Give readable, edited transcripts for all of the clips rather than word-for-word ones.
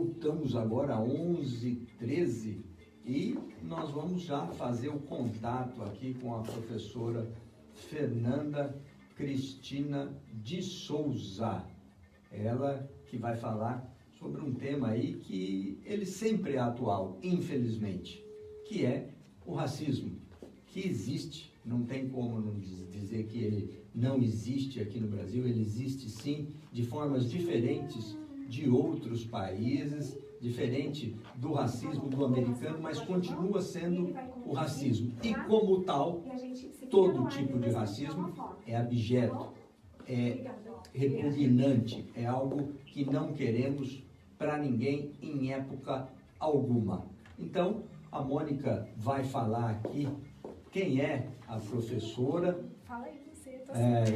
Estamos agora às 11h13 e nós vamos já fazer o contato aqui com a professora Fernanda Cristina de Souza. Ela que vai falar sobre um tema aí que ele sempre é atual, infelizmente, que é o racismo, que existe, não tem como não dizer que ele não existe aqui no Brasil, ele existe sim, de formas diferentes de outros países, diferente do racismo do americano, mas continua sendo o racismo. E como tal, todo tipo de racismo é abjeto, é repugnante, é algo que não queremos para ninguém em época alguma. Então, a Mônica vai falar aqui quem é a professora. Fala aí você,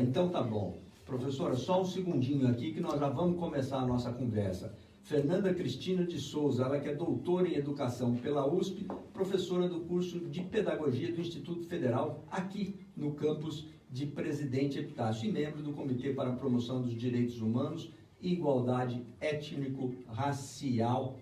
então tá bom. Professora, só um segundinho aqui que nós já vamos começar a nossa conversa. Fernanda Cristina de Souza, ela que é doutora em Educação pela USP, professora do curso de Pedagogia do Instituto Federal, aqui no campus de Presidente Epitácio, e membro do Comitê para a Promoção dos Direitos Humanos e Igualdade Étnico-Racial,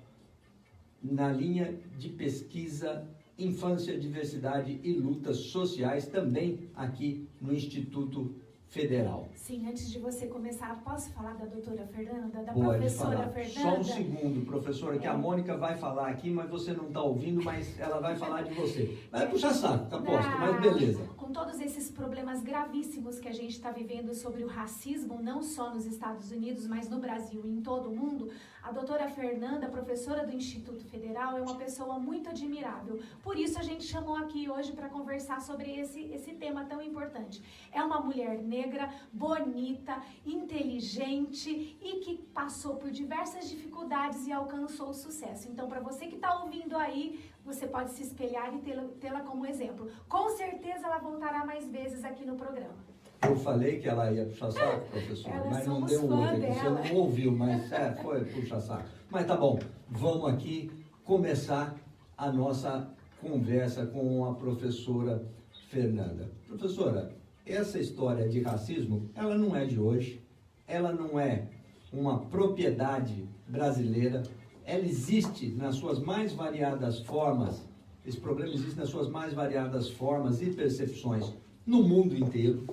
na linha de pesquisa Infância, Diversidade e Lutas Sociais, também aqui no Instituto Federal. Sim, antes de você começar, posso falar da doutora Fernanda, da Pode professora falar. Fernanda? Só um segundo, professora, que a Mônica vai falar aqui, mas você não está ouvindo, mas ela vai falar de você. Vai puxar saco, aposto, mas beleza. Com todos esses problemas gravíssimos que a gente está vivendo sobre o racismo, não só nos Estados Unidos, mas no Brasil e em todo o mundo, a doutora Fernanda, professora do Instituto Federal, é uma pessoa muito admirável. Por isso a gente chamou aqui hoje para conversar sobre esse tema tão importante. É uma mulher negra, bonita, inteligente e que passou por diversas dificuldades e alcançou o sucesso. Então, para você que está ouvindo aí, você pode se espelhar e tê-la como exemplo. Com certeza ela voltará mais vezes aqui no programa. Eu falei que ela ia puxar saco, professora, mas não deu outra. Você não ouviu, mas foi puxar saco. Mas tá bom, vamos aqui começar a nossa conversa com a professora Fernanda. Professora, essa história de racismo, ela não é de hoje, ela não é uma propriedade brasileira, ela existe nas suas mais variadas formas, esse problema existe nas suas mais variadas formas e percepções no mundo inteiro,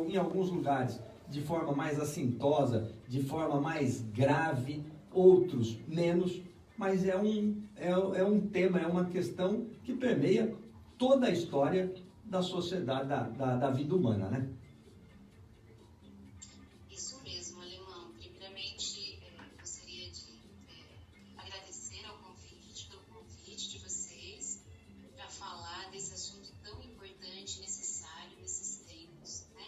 em alguns lugares de forma mais assintosa, de forma mais grave, outros menos, mas é um tema, é uma questão que permeia toda a história da sociedade, da vida humana, né? Isso mesmo, Alemão. Primeiramente, gostaria de agradecer pelo convite de vocês para falar desse assunto tão importante e necessário nesses tempos, né?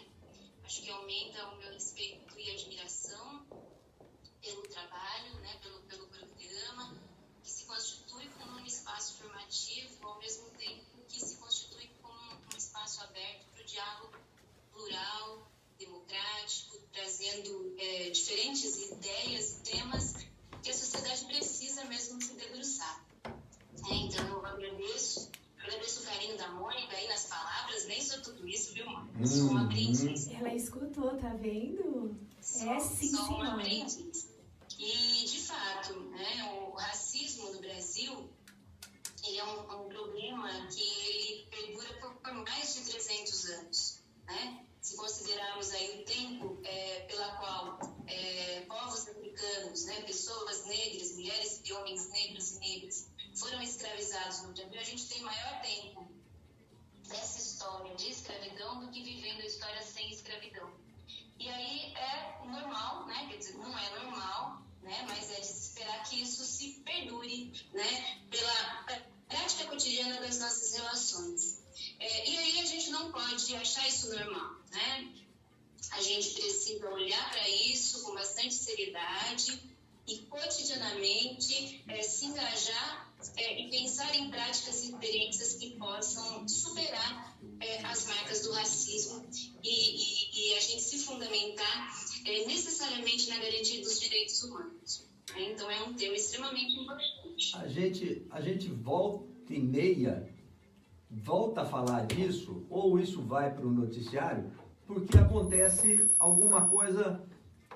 Acho que aumenta o meu respeito e admiração pelo trabalho, né? Pelo programa, que se constitui como um espaço formativo, ao mesmo tempo que se constitui como um espaço aberto para o diálogo plural, democrático, trazendo diferentes ideias e temas que a sociedade precisa mesmo se debruçar. Então, eu agradeço o carinho da Mônica aí nas palavras, nem sou tudo isso, viu, Mônica? Sou uma aprendiz. Ela escutou, tá vendo? Sim, sou uma senhora. aprendiz. E, de fato, né, o racismo no Brasil, ele é um problema que ele perdura por mais de 300 anos, né? Se considerarmos aí o tempo pela qual povos africanos, né, pessoas negras, mulheres e homens negros e negras foram escravizados no Brasil, a gente tem maior tempo dessa história de escravidão do que vivendo a história sem escravidão. E aí é normal, né? Quer dizer, não é normal, né? Mas é de se esperar que isso se perdure, né? Pela prática cotidiana das nossas relações. E aí a gente não pode achar isso normal, né? A gente precisa olhar para isso com bastante seriedade e cotidianamente se engajar e pensar em práticas e experiências que possam superar as marcas do racismo e a gente se fundamentar necessariamente na garantia dos direitos humanos. Então é um tema extremamente importante. A gente volta e meia, volta a falar disso, ou isso vai para o noticiário, porque acontece alguma coisa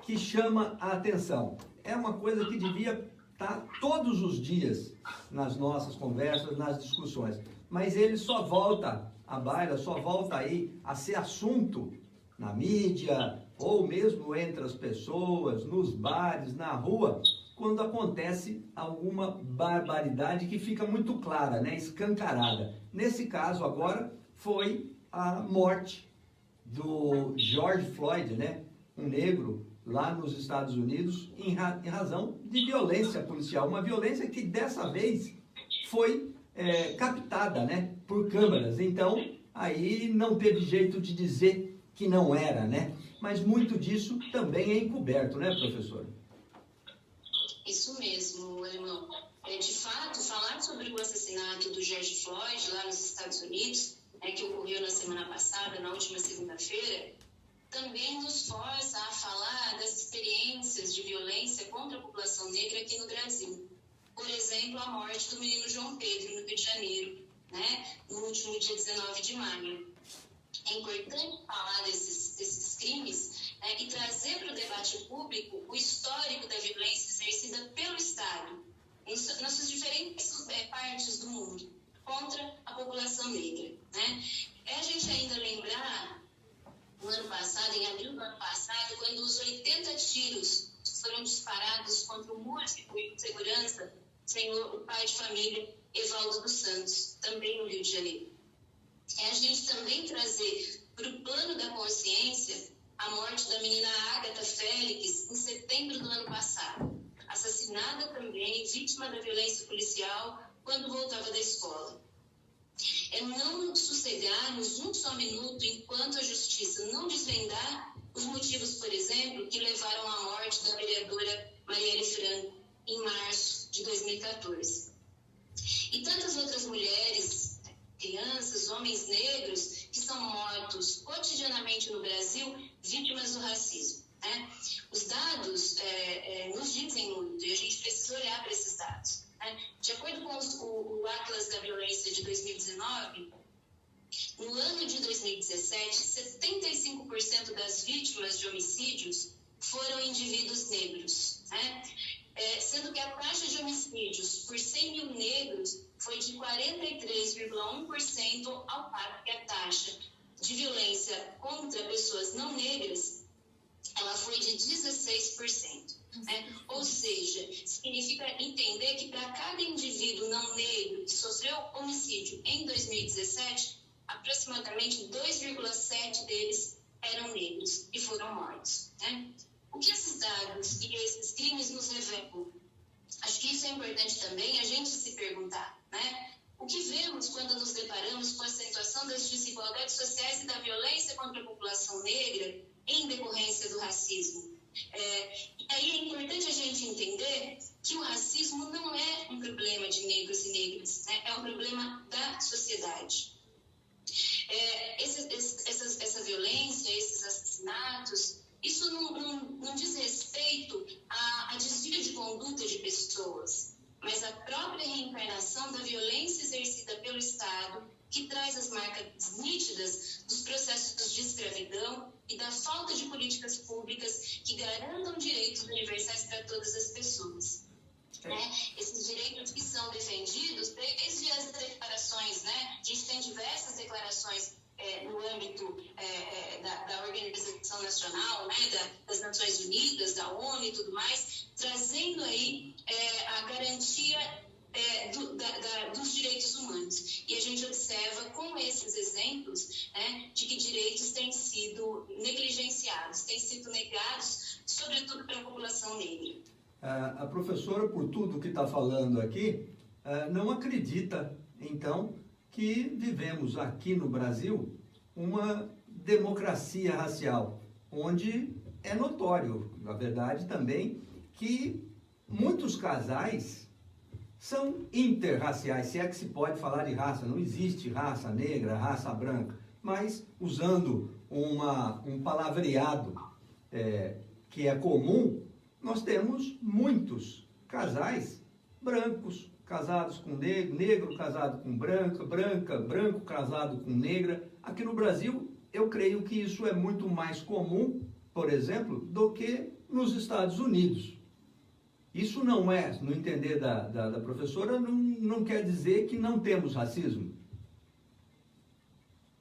que chama a atenção. É uma coisa que devia está todos os dias nas nossas conversas, nas discussões, mas ele só volta à baila, só volta aí a ser assunto na mídia, ou mesmo entre as pessoas, nos bares, na rua, quando acontece alguma barbaridade que fica muito clara, né, escancarada. Nesse caso agora foi a morte do George Floyd, né, um negro lá nos Estados Unidos, em razão de violência policial, uma violência que dessa vez foi captada, né, por câmeras. Então aí não teve jeito de dizer que não era, né? Mas muito disso também é encoberto, né, professora? Isso mesmo, irmão. De fato, falar sobre o assassinato do George Floyd lá nos Estados Unidos, que ocorreu na semana passada, na última segunda-feira, também nos força a falar das experiências de violência contra a população negra aqui no Brasil. Por exemplo, a morte do menino João Pedro, no Rio de Janeiro, né, no último dia 19 de maio. É importante falar desses crimes, né, e trazer para o debate público o histórico da violência exercida pelo Estado, nas suas diferentes partes do mundo, contra a população negra. Né? É a gente ainda lembrar, no ano passado, em abril do ano passado, quando os 80 tiros foram disparados contra o músico e segurança, o pai de família, Evaldo dos Santos, também no Rio de Janeiro. É a gente também trazer para o plano da consciência a morte da menina Agatha Félix em setembro do ano passado, assassinada também, vítima da violência policial quando voltava da escola. É não sossegarmos um só minuto enquanto a justiça não desvendar os motivos, por exemplo, que levaram à morte da vereadora Marielle Franco em março de 2014. E tantas outras mulheres, crianças, homens negros que são mortos cotidianamente no Brasil, vítimas do racismo. Né? Os dados nos dizem muito e a gente precisa olhar para esses dados. Né? De acordo com o Atlas da Violência de 2019, no ano de 2017, 75% das vítimas de homicídios foram indivíduos negros, né? Sendo que a taxa de homicídios por 100 mil negros foi de 43,1%, ao par que a taxa de violência contra pessoas não negras ela foi de 16%. Né? Ou seja, significa entender que para cada indivíduo não negro que sofreu homicídio em 2017, aproximadamente 2,7 deles eram negros e foram mortos. Né? O que esses dados e esses crimes nos revelam? Acho que isso é importante também a gente se perguntar, né? O que vemos quando nos deparamos com a acentuação das desigualdades sociais e da violência contra a população negra em decorrência do racismo? E aí é importante a gente entender que o racismo não é um problema de negros e negras, né? É um problema da sociedade. Essa violência, esses assassinatos, isso não diz respeito a desvio de conduta de pessoas, mas a própria reencarnação da violência exercida pelo Estado, que traz as marcas nítidas dos processos de escravidão e da falta de políticas públicas que garantam direitos universais para todas as pessoas. Né? Esses direitos que são defendidos desde as declarações, né? A gente tem diversas declarações no âmbito da Organização Nacional, né? Das Nações Unidas, da ONU e tudo mais, trazendo aí a garantia dos direitos humanos. E a gente observa com esses exemplos, né, de que direitos têm sido negligenciados, têm sido negados, sobretudo para a população negra. A professora, por tudo que está falando aqui, não acredita, então, que vivemos aqui no Brasil uma democracia racial, onde é notório, na verdade também, que muitos casais são interraciais, se é que se pode falar de raça. Não existe raça negra, raça branca, mas usando um palavreado que é comum, nós temos muitos casais brancos casados com negro, negro casado com branca, branco casado com negra. Aqui no Brasil, eu creio que isso é muito mais comum, por exemplo, do que nos Estados Unidos. Isso não é, no entender da professora, não quer dizer que não temos racismo?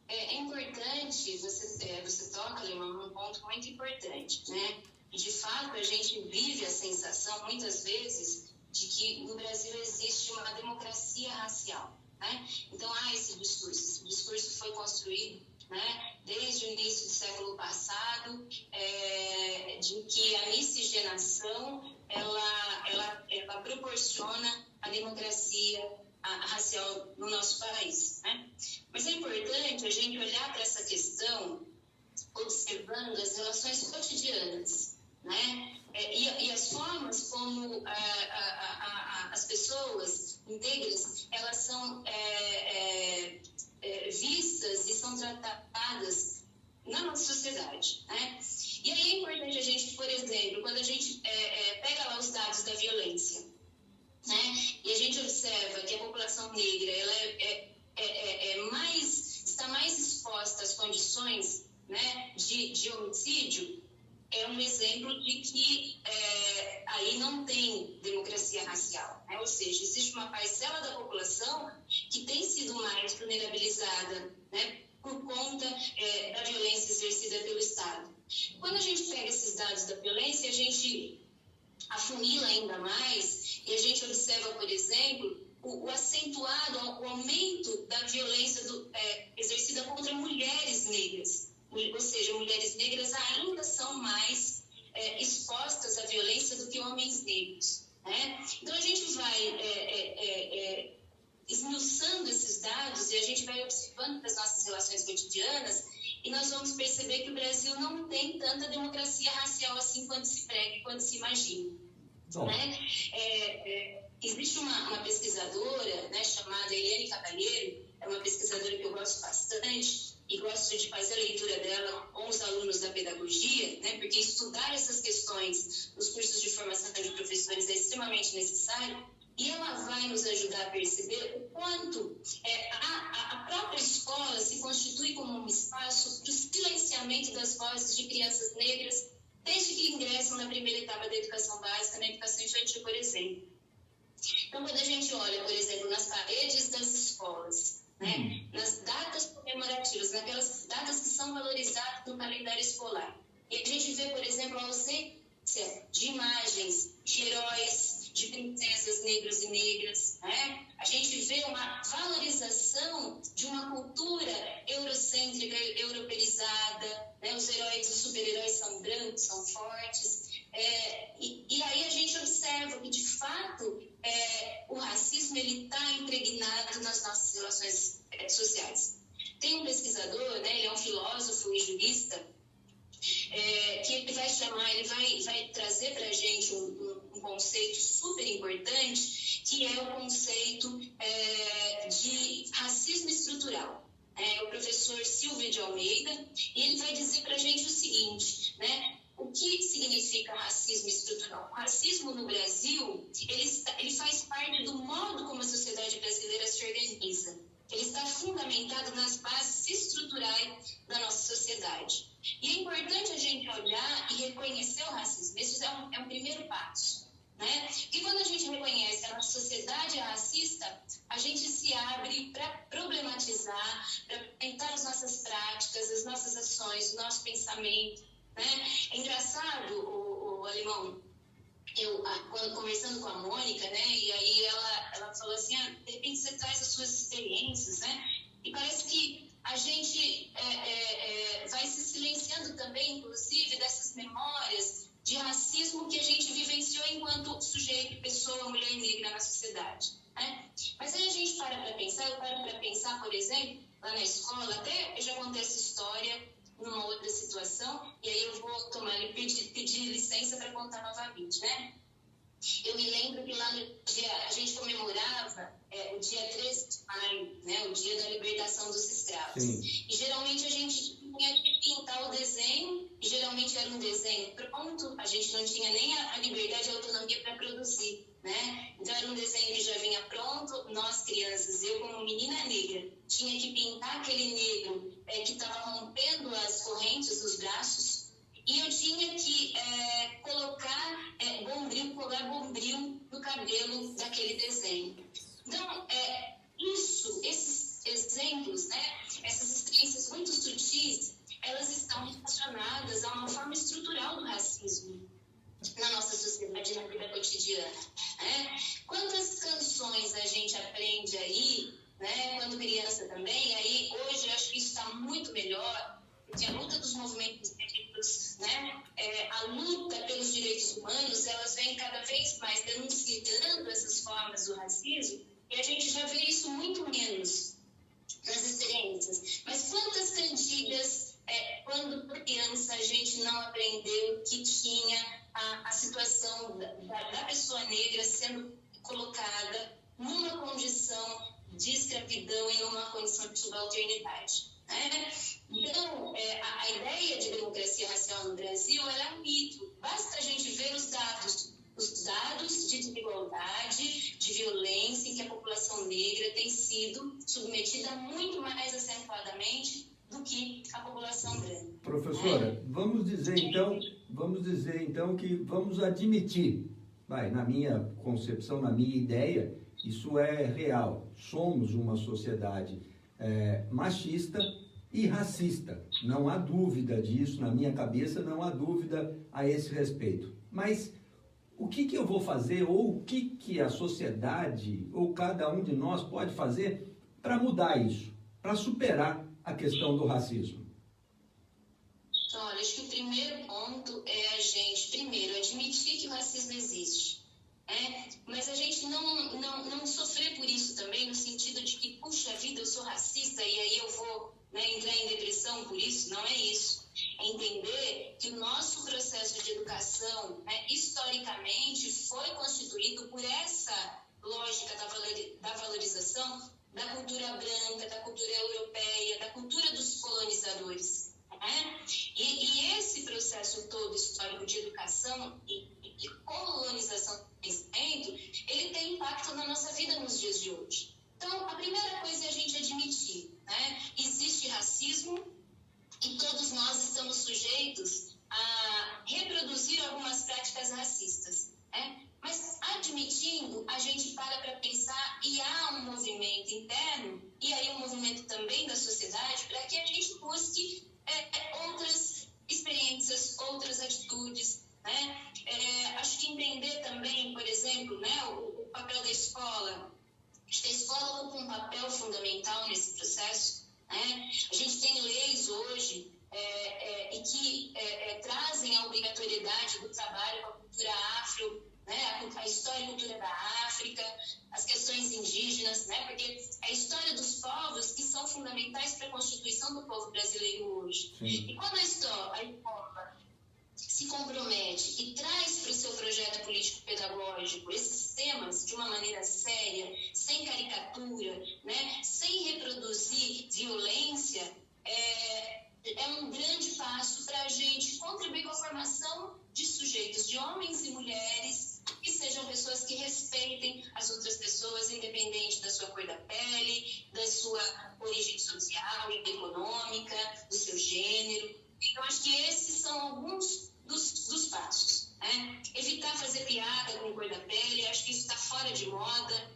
É importante, você toca, Lima, num ponto muito importante, né? E, de fato, a gente vive a sensação, muitas vezes, de que no Brasil existe uma democracia racial, né? Então, há esse discurso foi construído, né, desde o início do século passado, de que a miscigenação, ela proporciona a democracia racial no nosso país, né? Mas é importante a gente olhar para essa questão observando as relações cotidianas, né? E as formas como as pessoas negras, elas são vistas e são tratadas na nossa sociedade, né? E aí é importante a gente, por exemplo, quando a gente pega lá os dados da violência, né? E a gente observa que a população negra ela está mais exposta às condições, né, de homicídio, é um exemplo de que aí não tem democracia racial, né? Ou seja, existe uma parcela da população que tem sido mais vulnerabilizada, né, por conta da violência exercida pelo Estado. Quando a gente pega esses dados da violência, a gente afunila ainda mais e a gente observa, por exemplo, o acentuado, o aumento da violência exercida contra mulheres negras. Ou seja, mulheres negras ainda são mais expostas à violência do que homens negros, né? Então, a gente vai esmiuçando esses dados e a gente vai observando as nossas relações cotidianas e nós vamos perceber que o Brasil não tem tanta democracia racial assim quando se prega e quando se imagina. Né? Existe uma pesquisadora, né, chamada Eliane Cavalheiro, é uma pesquisadora que eu gosto bastante e gosto de fazer a leitura dela com os alunos da pedagogia, né, porque estudar essas questões nos cursos de formação de professores é extremamente necessário e ela vai nos ajudar a perceber o quanto a própria escola se constitui como um espaço para o silenciamento das vozes de crianças negras desde que ingressam na primeira etapa da educação básica, na educação infantil, por exemplo. Então, quando a gente olha, por exemplo, nas paredes das escolas, né, nas datas comemorativas, naquelas datas que são valorizadas no calendário escolar, e a gente vê, por exemplo, a ausência de imagens de heróis, de princesas negros e negras, né? A gente vê uma valorização de uma cultura eurocêntrica, europeizada, né? Os heróis, os super-heróis são brancos, são fortes, e aí a gente observa que, de fato, o racismo está impregnado nas nossas relações sociais. Tem um pesquisador, né? Ele é um filósofo e jurista, que ele vai trazer para a gente um conceito super importante, que é o conceito de racismo estrutural. É o professor Silvio de Almeida, e ele vai dizer para a gente o seguinte, né? O que significa racismo estrutural? O racismo no Brasil, ele faz parte do modo como a sociedade brasileira se organiza. Ele está fundamentado nas bases estruturais da nossa sociedade. E é importante a gente olhar e reconhecer o racismo. Esse é um primeiro passo, né? Porque quando a gente reconhece que a nossa sociedade é racista, a gente se abre para problematizar, para tentar as nossas práticas, as nossas ações, o nosso pensamento, né? É engraçado, o Alemão, quando conversando com a Mônica, né, e aí ela falou assim, de repente você traz as suas experiências, né, e parece que a gente vai se silenciando também, inclusive, dessas memórias de racismo que a gente vivenciou enquanto sujeito, pessoa, mulher negra na sociedade, né? Mas aí a gente eu paro para pensar, por exemplo, lá na escola, até eu já contei essa história numa outra situação, e aí eu vou pedir licença para contar novamente, né? Eu me lembro que lá no dia, a gente comemorava o dia 13 de maio, né, o dia da libertação dos escravos. Sim. E geralmente a gente tinha que pintar o desenho, e geralmente era um desenho pronto, a gente não tinha nem a liberdade e a autonomia para produzir, né? Então era um desenho que já vinha pronto, nós crianças, eu como menina negra, tinha que pintar aquele negro que estava rompendo as correntes dos braços, e eu tinha que colocar colar bombril no cabelo daquele desenho. Então, esses exemplos, né, essas experiências muito sutis, elas estão relacionadas a uma forma estrutural do racismo na nossa sociedade, na vida cotidiana. Né? Quantas canções a gente aprende aí, né, quando criança também, aí hoje eu acho que isso está muito melhor, porque a luta dos movimentos negros, né, a luta pelos direitos humanos, elas vêm cada vez mais denunciando essas formas do racismo, e a gente já vê isso muito menos nas experiências. Mas quantas cantigas, quando criança, a gente não aprendeu que tinha a situação da pessoa negra sendo colocada numa condição de escravidão e numa condição de subalternidade. Né? Então, a ideia de democracia racial no Brasil é um mito. Basta a gente ver os dados de desigualdade, de violência em que a população negra tem sido submetida muito mais acentuadamente do que a população branca. Professora, vamos dizer então que vamos admitir, na minha concepção, na minha ideia, isso é real. Somos uma sociedade machista e racista. Não há dúvida disso, na minha cabeça não há dúvida a esse respeito. Mas o que eu vou fazer, ou o que a sociedade, ou cada um de nós pode fazer para mudar isso, para superar a questão do racismo? Então, olha, acho que o primeiro ponto é a gente, primeiro, admitir que o racismo existe. Mas a gente não sofrer por isso também, no sentido de que, puxa vida, eu sou racista e aí eu vou entrar em depressão por isso. Não é isso. É entender que o nosso processo de educação, historicamente, foi constituído por essa lógica da valorização da cultura branca, da cultura europeia, da cultura dos colonizadores. E esse processo todo histórico de educação e colonização do conhecimento, ele tem impacto na nossa vida nos dias de hoje. Então, a primeira coisa é a gente admitir, existe racismo e todos nós estamos sujeitos a reproduzir algumas práticas racistas. Mas admitindo, a gente para pensar e há um movimento interno e aí um movimento também da sociedade para que a gente busque outras experiências, outras atitudes. Acho que entender também, por exemplo, o papel da escola. Acho que a escola ocupa um papel fundamental nesse processo. A gente tem leis hoje e que trazem a obrigatoriedade do trabalho com a cultura afro, a história e cultura da África, as questões indígenas, porque é a história dos povos que são fundamentais para a constituição do povo brasileiro hoje. Sim. E quando a escola se compromete e traz para o seu projeto político-pedagógico esses temas de uma maneira séria, sem caricatura, sem reproduzir violência, é um grande passo para a gente contribuir com a formação de sujeitos, de homens e mulheres, que sejam pessoas que respeitem as outras pessoas, independente da sua cor da pele, da sua origem social e econômica, do seu gênero. Então, acho que esses são alguns dos passos. Evitar fazer piada com cor da pele, acho que isso está fora de moda,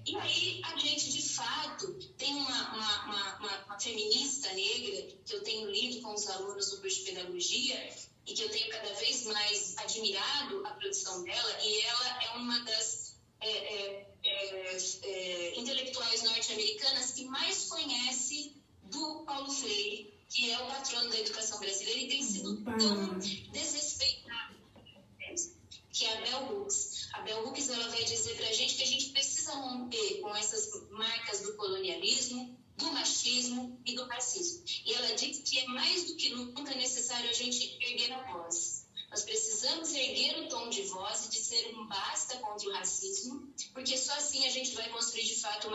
E aí a gente, de fato, tem uma feminista negra que eu tenho lido com os alunos do curso de pedagogia e que eu tenho cada vez mais admirado a produção dela, e ela é uma das intelectuais norte-americanas que mais conhece do Paulo Freire, que é o patrono da educação brasileira e tem sido tão desrespeitado, que é a Bell Hooks. A Bell Hooks, ela vai dizer para a gente que a gente precisa romper com essas marcas do colonialismo, do machismo e do racismo. E ela diz que é mais do que nunca necessário a gente erguer a voz. Nós precisamos erguer o tom de voz e dizer um basta contra o racismo, porque só assim a gente vai construir, de fato,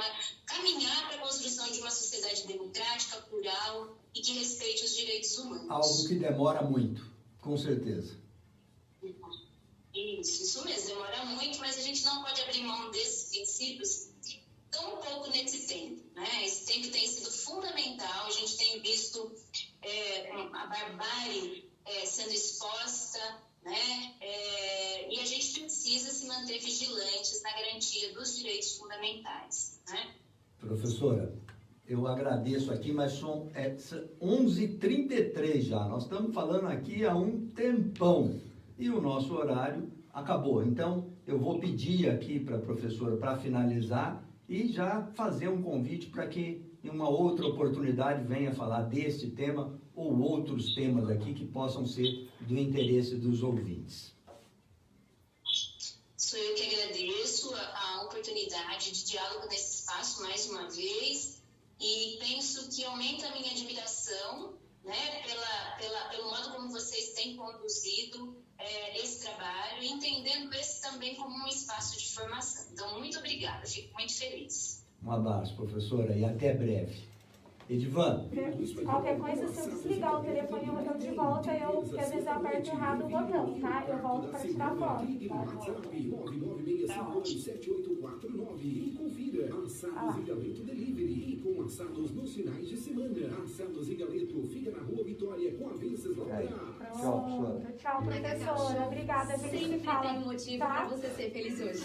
caminhar para a construção de uma sociedade democrática, plural e que respeite os direitos humanos. Algo que demora muito, com certeza. Isso mesmo, demora muito, mas a gente não pode abrir mão desses princípios tão pouco nesse tempo. Esse tempo tem sido fundamental, a gente tem visto a barbárie sendo exposta, né? E a gente precisa se manter vigilantes na garantia dos direitos fundamentais, né? Professora, eu agradeço aqui, mas são 11h33 já. Nós estamos falando aqui há um tempão e o nosso horário acabou. Então, eu vou pedir aqui para a professora para finalizar e já fazer um convite para que em uma outra oportunidade venha falar deste tema ou outros temas aqui que possam ser do interesse dos ouvintes. Sou eu que agradeço a oportunidade de diálogo nesse espaço mais uma vez e penso que aumenta a minha admiração, né, pelo modo como vocês têm conduzido esse trabalho, entendendo esse também como um espaço de formação. Então, muito obrigada, fico muito feliz. Um abraço, professora, e até breve. Edivan. Qualquer coisa, se eu desligar o telefone, eu de volta, porque às vezes eu aperto errado o botão, tá? Eu volto para tirar foto. WhatsApp 996527849 e confira Assados e Galeto Delivery. E com assados nos finais de semana. Assados e Galeto fica na Rua Vitória com avanças lá. Tchau, professora. Tchau, professora. Obrigada. A gente Sempre se fala, tem motivo tá? para você ser feliz hoje.